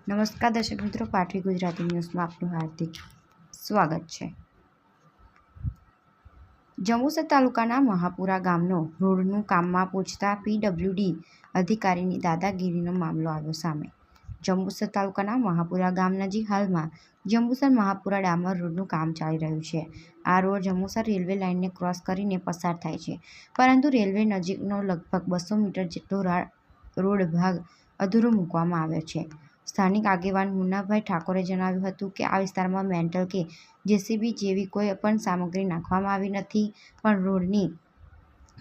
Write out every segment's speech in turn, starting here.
નમસ્કાર દર્શક મિત્રો, પાટવી ગુજરાતી ન્યૂઝમાં આપનું હાર્દિક સ્વાગત છે। જંબુસર તાલુકાના મહાપુરા ગામનો રોડનું કામમાં પહોંચતા પીડબ્લ્યુડી અધિકારીની દાદાગીરીનો મામલો આવ્યો સામે। જંબુસર તાલુકાના મહાપુરા ગામ નજીક હાલમાં જંબુસર મહાપુરા ડામર રોડનું કામ ચાલી રહ્યું છે। આ રોડ જંબુસર રેલવે લાઇનને ક્રોસ કરીને પસાર થાય છે, પરંતુ રેલવે નજીકનો લગભગ 200 મીટર જેટલો રોડ ભાગ અધૂરો મૂકવામાં આવ્યો છે। સ્થાનિક આગેવાન મુન્નાભાઈ ઠાકોરે જણાવ્યું હતું કે આ વિસ્તારમાં મેન્ટલ કે જેસીબી જેવી કોઈ પણ સામગ્રી નાખવામાં આવી નથી, પણ રોડની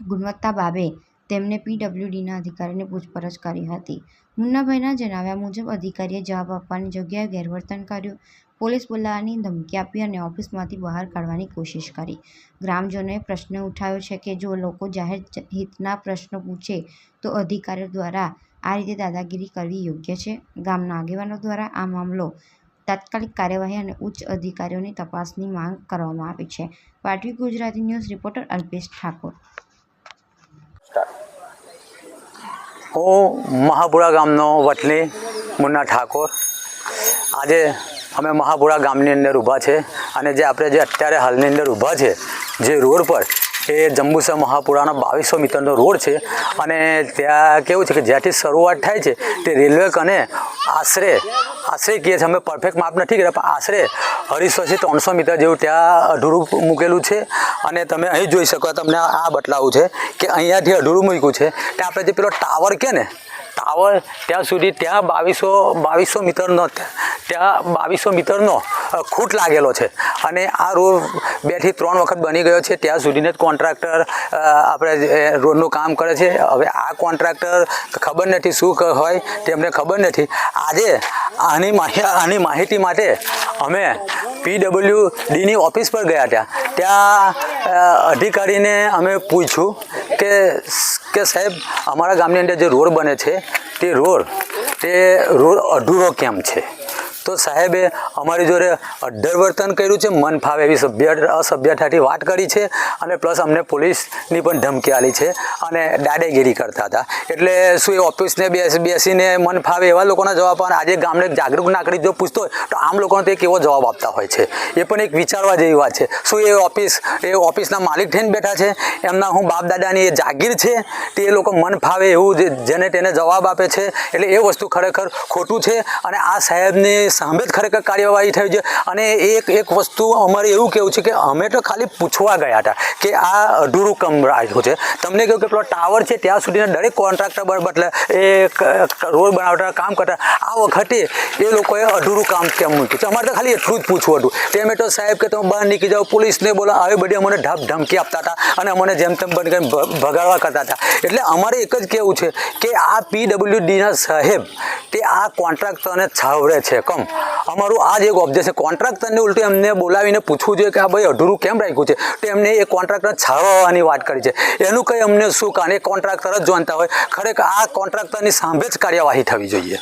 ગુણવત્તા બાબતે તેમને પીડબ્લ્યુડીના અધિકારીને પૂછપરછ કરી હતી। મુન્નાભાઈના જણાવ્યા મુજબ અધિકારીએ જવાબ આપવાની જગ્યાએ ગેરવર્તન કર્યું, પોલીસ બોલાવવાની ધમકી આપી અને ઓફિસમાંથી બહાર કાઢવાની કોશિશ કરી। ગ્રામજનોએ પ્રશ્ન ઉઠાવ્યો છે કે જો લોકો જાહેર હિતના પ્રશ્નો પૂછે તો અધિકારીઓ દ્વારા આ રીતે દાદાગીરી કરવી યોગ્ય છે। ગામના આગેવાનો દ્વારા આ મામલો તાત્કાલિક કાર્યવાહી અને ઉચ્ચ અધિકારીઓની તપાસની માંગ કરવામાં આવી છે। પાટવી ગુજરાતી ન્યૂઝ રિપોર્ટર અલ્પેશ ઠાકોર। હું મહાપુરા ગામનો વતની મુન્ના ઠાકોર। આજે અમે મહાપુરા ગામની અંદર ઊભા છે અને જે આપણે જે અત્યારે હાલની અંદર ઊભા છે જે રોડ પર એ જંબુસર મહાપુરાનો 2200 મીટરનો રોડ છે અને ત્યાં કેવું છે કે જ્યાંથી શરૂઆત થાય છે તે રેલવે કને આશરે કહે છે, અમે પરફેક્ટ માપ નથી કર્યા, પણ આશરે 250 થી 300 મીટર જેવું ત્યાં અધૂરું મૂકેલું છે। અને તમે અહીં જોઈ શકો, તમને આ બતલાવું છે કે અહીંયાથી અધૂરું મૂક્યું છે ત્યાં આપણે જે પેલો ટાવર કે ને ટાવર ત્યાં સુધી ત્યાં 2200 મીટરનો ખૂટ લાગેલો છે અને આ રોડ 2 થી 3 વખત બની ગયો છે। ત્યાં સુધીને જ કોન્ટ્રાક્ટર આપણે રોડનું કામ કરે છે। હવે આ કોન્ટ્રાક્ટર ખબર નથી શું હોય તેમને ખબર નથી। આજે આની માહિતી માટે અમે પીડબ્લ્યુડીની ઓફિસ પર ગયા હતા। ત્યાં અધિકારીને અમે પૂછ્યું કે સાહેબ, અમારા ગામની અંદર જે રોડ બને છે તે રોડ અધૂરો કેમ છે? તો સાહેબે અમારી જોડે અધ્ધરવર્તન કર્યું છે, મન ફાવે એવી અસભ્યતાથી વાત કરી છે અને પ્લસ અમને પોલીસની પણ ધમકી આપી છે અને દાદાગીરી કરતા હતા। એટલે શું એ ઓફિસને બેસીને મન ફાવે એવા લોકોના જવાબ આપવાના? આજે ગામને જાગૃત નાગરિક જો પૂછતો હોય તો આમ લોકોને તે કેવો જવાબ આપતા હોય છે, એ પણ એક વિચારવા જેવી વાત છે। શું એ ઓફિસના માલિક થઈને બેઠા છે? એમના હું બાપ દાદાની એ જાગીર છે તે એ લોકો મન ફાવે એવું જેને તેને જવાબ આપે છે? એટલે એ વસ્તુ ખરેખર ખોટું છે અને આ સાહેબની સામે જ ખરેખર કાર્યવાહી થઈ છે। અને એક વસ્તુ અમારે એવું કહેવું છે કે અમે તો ખાલી પૂછવા ગયા હતા કે આ અધૂરું કામ રાખ્યું છે। તમને કહ્યું કે પેલો ટાવર છે ત્યાં સુધીના દરેક કોન્ટ્રાક્ટર બદલે એ રોડ બનાવતા કામ કરતા આ વખતે એ લોકોએ અધૂરું કામ કેમ મૂક્યું છે? અમારે તો ખાલી એટલું જ પૂછવું હતું। તેમ તો સાહેબ કે તમે બહાર નીકળી જાઓ, પોલીસને બોલો, આવી બધી અમને ધમકી આપતા હતા અને અમને જેમ તેમ બંધ કરીને ભગાડવા કરતા હતા। એટલે અમારે એક જ કહેવું છે કે આ પીડબ્લ્યુડીના સાહેબ તે આ કોન્ટ્રાક્ટરને છાવરે છે કમ। અમારું આ જ એક ઓબ્જેક્શન, કોન્ટ્રાક્ટરને ઉલટું એમને બોલાવીને પૂછવું જોઈએ કે આ ભાઈ અધૂરું કેમ રાખ્યું છે? તો એમને એ કોન્ટ્રાક્ટર છાવવાની વાત કરી છે। એનું કંઈ અમને શું કાન? એ કોન્ટ્રાક્ટર જ જાણતા હોય। ખરેખર આ કોન્ટ્રાક્ટરની સામે જ કાર્યવાહી થવી જોઈએ।